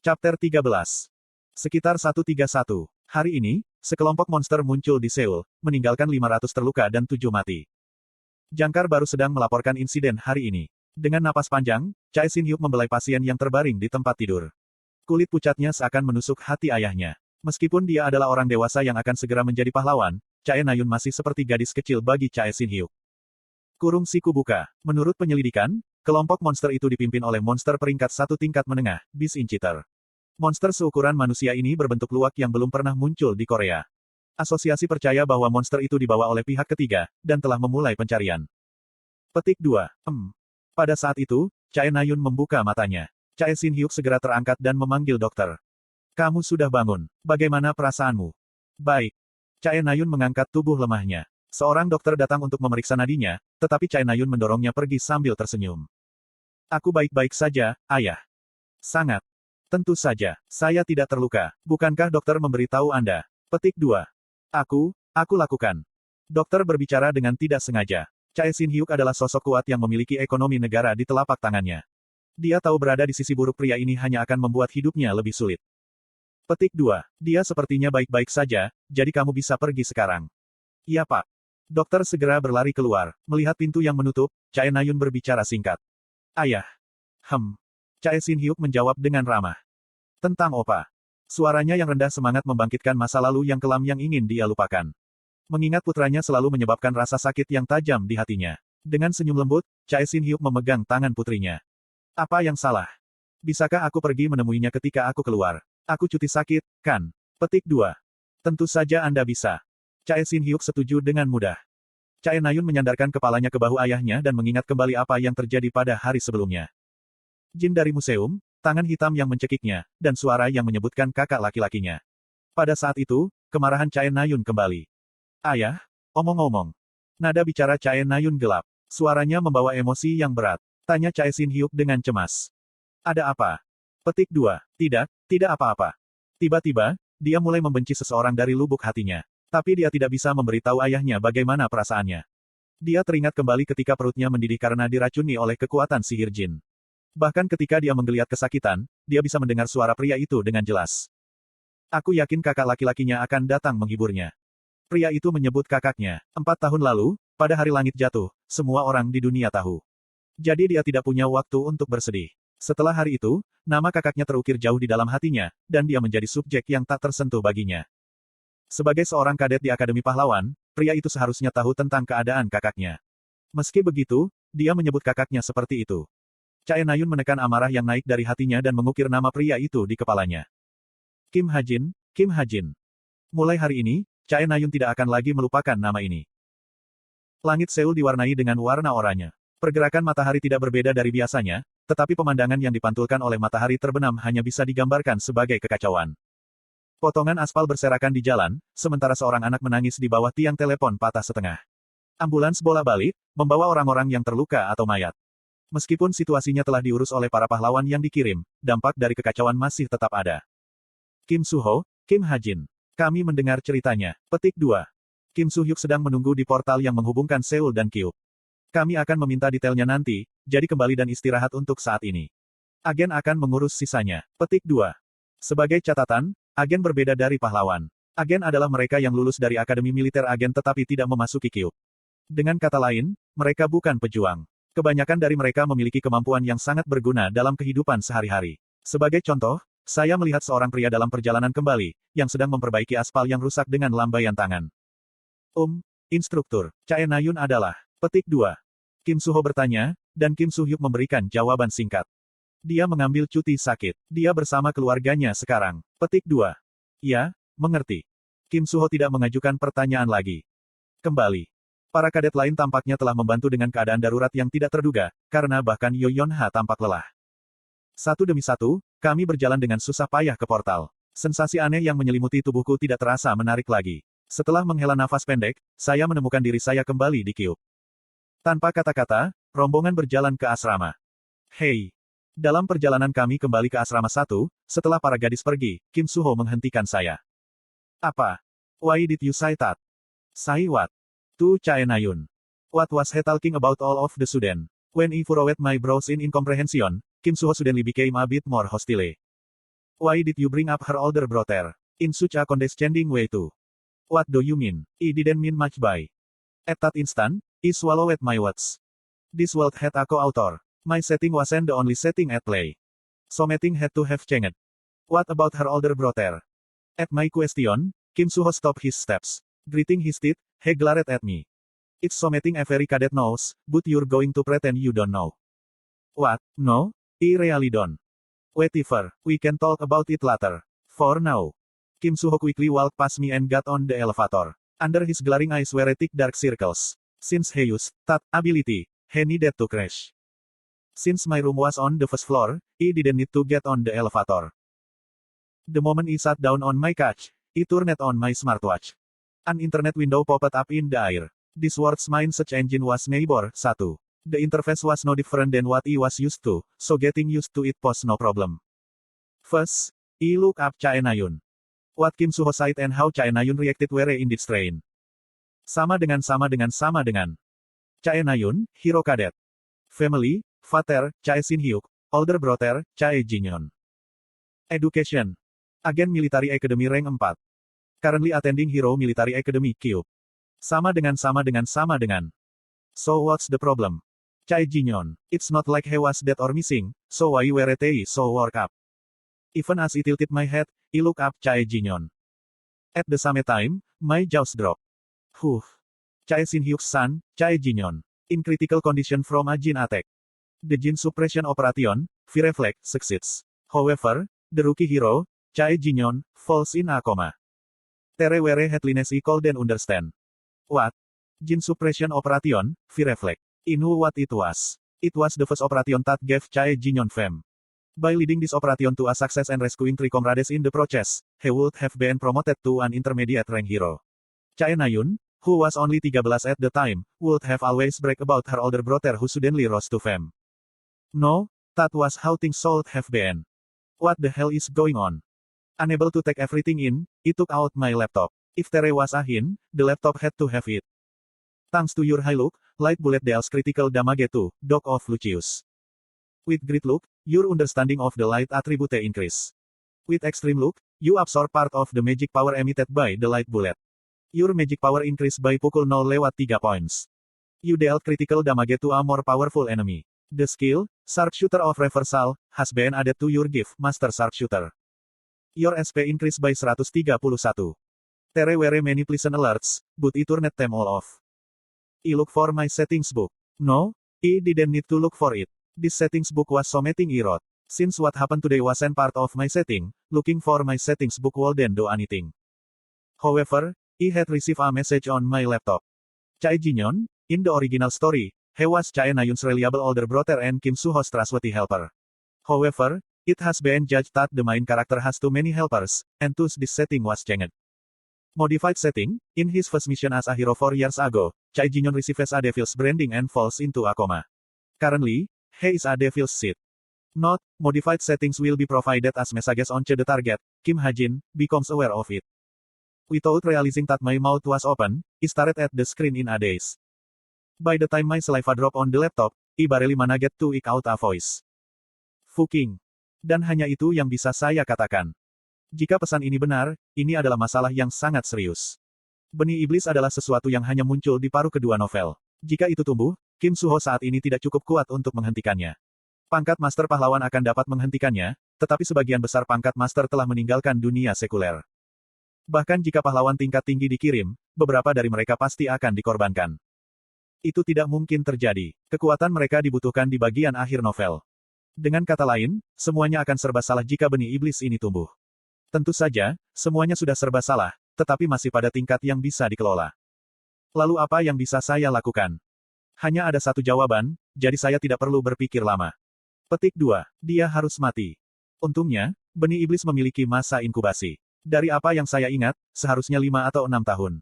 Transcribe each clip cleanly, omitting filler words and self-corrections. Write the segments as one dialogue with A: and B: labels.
A: Chapter 13. Sekitar 131. Hari ini, sekelompok monster muncul di Seoul, meninggalkan 500 terluka dan 7 mati. Jangkar baru sedang melaporkan insiden hari ini. Dengan napas panjang, Chae Shin Hyuk membelai pasien yang terbaring di tempat tidur. Kulit pucatnya seakan menusuk hati ayahnya. Meskipun dia adalah orang dewasa yang akan segera menjadi pahlawan, Chae Na-yun masih seperti gadis kecil bagi Chae Shin Hyuk. Kurung siku buka. Menurut penyelidikan, kelompok monster itu dipimpin oleh monster peringkat 1 tingkat menengah, Beast Incheater. Monster seukuran manusia ini berbentuk luwak yang belum pernah muncul di Korea. Asosiasi percaya bahwa monster itu dibawa oleh pihak ketiga, dan telah memulai pencarian. Petik 2. Pada saat itu, Chae Na-yun membuka matanya. Chae Shin Hyuk segera terangkat dan memanggil dokter. Kamu sudah bangun. Bagaimana perasaanmu? Baik. Chae Na-yun mengangkat tubuh lemahnya. Seorang dokter datang untuk memeriksa nadinya, tetapi Chae Na-yun mendorongnya pergi sambil tersenyum. Aku baik-baik saja, ayah. Sangat. Tentu saja, saya tidak terluka. Bukankah dokter memberitahu Anda? Petik 2. Aku lakukan. Dokter berbicara dengan tidak sengaja. Chae Shin Hyuk adalah sosok kuat yang memiliki ekonomi negara di telapak tangannya. Dia tahu berada di sisi buruk pria ini hanya akan membuat hidupnya lebih sulit. Petik 2. Dia sepertinya baik-baik saja, jadi kamu bisa pergi sekarang. Iya Pak. Dokter segera berlari keluar. Melihat pintu yang menutup, Chae Na-yun berbicara singkat. Ayah. Chae Shin Hyuk menjawab dengan ramah. Tentang Opa. Suaranya yang rendah semangat membangkitkan masa lalu yang kelam yang ingin dia lupakan. Mengingat putranya selalu menyebabkan rasa sakit yang tajam di hatinya. Dengan senyum lembut, Chae Shin Hyuk memegang tangan putrinya. Apa yang salah? Bisakah aku pergi menemuinya ketika aku keluar? Aku cuti sakit, kan? Petik 2. Tentu saja Anda bisa. Chae Shin Hyuk setuju dengan mudah. Chae Na-yun menyandarkan kepalanya ke bahu ayahnya dan mengingat kembali apa yang terjadi pada hari sebelumnya. Jin dari museum, tangan hitam yang mencekiknya, dan suara yang menyebutkan kakak laki-lakinya. Pada saat itu, kemarahan Chae Na-yun kembali. Ayah, omong-omong. Nada bicara Chae Na-yun gelap. Suaranya membawa emosi yang berat. Tanya Chae Shin Hyuk dengan cemas. Ada apa? Petik 2. Tidak apa-apa. Tiba-tiba, dia mulai membenci seseorang dari lubuk hatinya. Tapi dia tidak bisa memberitahu ayahnya bagaimana perasaannya. Dia teringat kembali ketika perutnya mendidih karena diracuni oleh kekuatan sihir jin. Bahkan ketika dia menggeliat kesakitan, dia bisa mendengar suara pria itu dengan jelas. Aku yakin kakak laki-lakinya akan datang menghiburnya. Pria itu menyebut kakaknya. 4 tahun lalu, pada hari langit jatuh, semua orang di dunia tahu. Jadi dia tidak punya waktu untuk bersedih. Setelah hari itu, nama kakaknya terukir jauh di dalam hatinya, dan dia menjadi subjek yang tak tersentuh baginya. Sebagai seorang kadet di Akademi Pahlawan, pria itu seharusnya tahu tentang keadaan kakaknya. Meski begitu, dia menyebut kakaknya seperti itu. Chae Na-yun menekan amarah yang naik dari hatinya dan mengukir nama pria itu di kepalanya. Kim Ha-jin. Mulai hari ini, Chae Na-yun tidak akan lagi melupakan nama ini. Langit Seoul diwarnai dengan warna oranye. Pergerakan matahari tidak berbeda dari biasanya, tetapi pemandangan yang dipantulkan oleh matahari terbenam hanya bisa digambarkan sebagai kekacauan. Potongan aspal berserakan di jalan, sementara seorang anak menangis di bawah tiang telepon patah setengah. Ambulans bola-balik, membawa orang-orang yang terluka atau mayat. Meskipun situasinya telah diurus oleh para pahlawan yang dikirim, dampak dari kekacauan masih tetap ada. Kim Soo-ho, Kim Ha-jin. Kami mendengar ceritanya. Petik 2. Kim Soo-hyuk sedang menunggu di portal yang menghubungkan Seoul dan Kyuk. Kami akan meminta detailnya nanti, jadi kembali dan istirahat untuk saat ini. Agen akan mengurus sisanya. Petik 2. Sebagai catatan, agen berbeda dari pahlawan. Agen adalah mereka yang lulus dari Akademi Militer Agen tetapi tidak memasuki Kyuk. Dengan kata lain, mereka bukan pejuang. Kebanyakan dari mereka memiliki kemampuan yang sangat berguna dalam kehidupan sehari-hari. Sebagai contoh, saya melihat seorang pria dalam perjalanan kembali, yang sedang memperbaiki aspal yang rusak dengan lambaian tangan. Instruktur, Chae Na-yun adalah. Petik 2. Kim Soo-ho bertanya, dan Kim Soo-hyuk memberikan jawaban singkat. Dia mengambil cuti sakit. Dia bersama keluarganya sekarang. Petik 2. Ya, mengerti. Kim Soo-ho tidak mengajukan pertanyaan lagi. Kembali. Para kadet lain tampaknya telah membantu dengan keadaan darurat yang tidak terduga, karena bahkan Yo Yeon-ha tampak lelah. Satu demi satu, kami berjalan dengan susah payah ke portal. Sensasi aneh yang menyelimuti tubuhku tidak terasa menarik lagi. Setelah menghela nafas pendek, saya menemukan diri saya kembali di Kyuk. Tanpa kata-kata, rombongan berjalan ke asrama. Hei! Dalam perjalanan kami kembali ke asrama 1, setelah para gadis pergi, Kim Soo-ho menghentikan saya. Apa? Why did you say that? Say what? To Chae Na-yun. What was he talking about all of the sudden? When I furrowed my brows in incomprehension, Kim Soo-ho suddenly became a bit more hostile. Why did you bring up her older brother in such a condescending way too? What do you mean? I didn't mean much by. At that instant, I swallowed my words. This world had a co-author. My setting wasn't the only setting at play. Something had to have changed. What about her older brother? At my question, Kim Suho stopped his steps. Gritting his teeth, he glared at me. It's something every cadet knows, but you're going to pretend you don't know. What? No? I really don't. Whatever, we can talk about it later. For now. Kim Suho quickly walked past me and got on the elevator. Under his glaring eyes were thick dark circles. Since he used that ability, he needed to crash. Since my room was on the first floor, I didn't need to get on the elevator. The moment I sat down on my couch, I turned on my smartwatch. An internet window popped up in the air. This world's main search engine was Neighbor 1. The interface was no different than what I was used to, so getting used to it posed no problem. First, I looked up Chae Na-yun. What Kim Suho said and how Chae Na-yun reacted were indeed strange. Sama dengan. Chae Na-yun, hero cadet. Family, father, Chae Shin-hyuk, older brother, Chae Jin-yeon. Education. Agen Military Academy rank 4. Currently attending Hero Military Academy, Cube. Sama dengan. So what's the problem? Chae Jin-yeon, it's not like he was dead or missing, so why were they so worked up? Even as I tilted my head, I looked up Chae Jin-yeon. At the same time, my jaws dropped. Chae Shin-hyuk's son, Chae Jin-yeon, in critical condition from a Jin attack. The Jin suppression operation, V-Reflex, succeeds. However, the rookie hero, Chae Jin-yeon, falls in a coma. There were headliness I couldn't understand. What? Jin suppression operation, V-Reflex. I knew what it was. It was the first operation that gave Chae Jin-yeon fame. By leading this operation to a success and rescuing 3 comrades in the process, he would have been promoted to an intermediate rank hero. Chae Na-yun, who was only 13 at the time, would have always brag about her older brother who suddenly rose to fame. No, that was how things should have been. What the hell is going on? Unable to take everything in, I took out my laptop. If there was a hint, the laptop had to have it. Thanks to your high look, light bullet deals critical damage to Dog of Lucius. With great look, your understanding of the light attribute increase. With extreme look, you absorb part of the magic power emitted by the light bullet. Your magic power increased by pukul 0/3 points. You dealt critical damage to a more powerful enemy. The skill, Sharpshooter of Reversal, has been added to your gift, Master Sharpshooter. Your SP increased by 131. There were many pleasant alerts, but I turned them all off. I looked for my settings book. No, I didn't need to look for it. This settings book was something I wrote. Since what happened today wasn't part of my setting, looking for my settings book wouldn't do anything. However, I had received a message on my laptop. Chae Jin-yeon, in the original story, he was Chae Na-yun's reliable older brother and Kim Suho's trustworthy helper. However, it has been judged that the main character has too many helpers, and thus this setting was changed. Modified setting, in his first mission as a hero 4 years ago, Chae Jin-yeon receives a devil's branding and falls into a coma. Currently, he is a devil's seed. Note, modified settings will be provided as messages on the target. Kim Ha-jin becomes aware of it. Without realizing that my mouth was open, I stared at the screen in a daze. By the time my saliva dropped on the laptop, I barely managed to eke out a voice. Fucking. Dan hanya itu yang bisa saya katakan. Jika pesan ini benar, ini adalah masalah yang sangat serius. Benih iblis adalah sesuatu yang hanya muncul di paruh kedua novel. Jika itu tumbuh, Kim Suho saat ini tidak cukup kuat untuk menghentikannya. Pangkat Master Pahlawan akan dapat menghentikannya, tetapi sebagian besar pangkat Master telah meninggalkan dunia sekuler. Bahkan jika pahlawan tingkat tinggi dikirim, beberapa dari mereka pasti akan dikorbankan. Itu tidak mungkin terjadi. Kekuatan mereka dibutuhkan di bagian akhir novel. Dengan kata lain, semuanya akan serba salah jika benih iblis ini tumbuh. Tentu saja, semuanya sudah serba salah, tetapi masih pada tingkat yang bisa dikelola. Lalu apa yang bisa saya lakukan? Hanya ada satu jawaban, jadi saya tidak perlu berpikir lama. Petik 2. Dia harus mati. Untungnya, benih iblis memiliki masa inkubasi. Dari apa yang saya ingat, seharusnya 5 atau 6 tahun.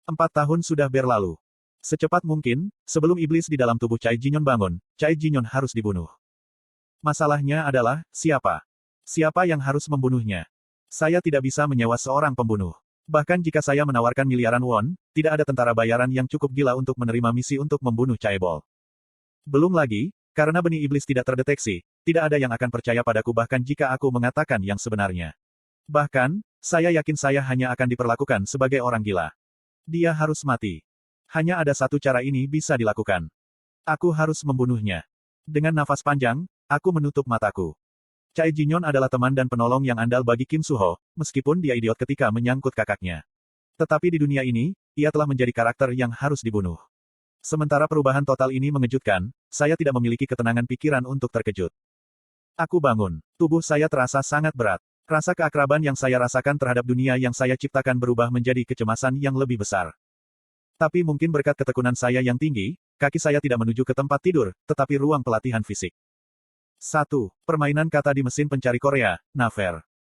A: 4 tahun sudah berlalu. Secepat mungkin, sebelum iblis di dalam tubuh Chae Jin-yeon bangun, Chae Jin-yeon harus dibunuh. Masalahnya adalah, siapa? Siapa yang harus membunuhnya? Saya tidak bisa menyewa seorang pembunuh. Bahkan jika saya menawarkan miliaran won, tidak ada tentara bayaran yang cukup gila untuk menerima misi untuk membunuh Chaebol. Belum lagi, Karena benih iblis tidak terdeteksi, tidak ada yang akan percaya padaku bahkan jika aku mengatakan yang sebenarnya. Bahkan, saya yakin saya hanya akan diperlakukan sebagai orang gila. Dia harus mati. Hanya ada satu cara ini bisa dilakukan. Aku harus membunuhnya. Dengan nafas panjang, aku menutup mataku. Cai Jinyon adalah teman dan penolong yang andal bagi Kim Suho, meskipun dia idiot ketika menyangkut kakaknya. Tetapi di dunia ini, ia telah menjadi karakter yang harus dibunuh. Sementara perubahan total ini mengejutkan, saya tidak memiliki ketenangan pikiran untuk terkejut. Aku bangun. Tubuh saya terasa sangat berat. Rasa keakraban yang saya rasakan terhadap dunia yang saya ciptakan berubah menjadi kecemasan yang lebih besar. Tapi mungkin berkat ketekunan saya yang tinggi, kaki saya tidak menuju ke tempat tidur, tetapi ruang pelatihan fisik. 1. Permainan kata di mesin pencari Korea, Naver.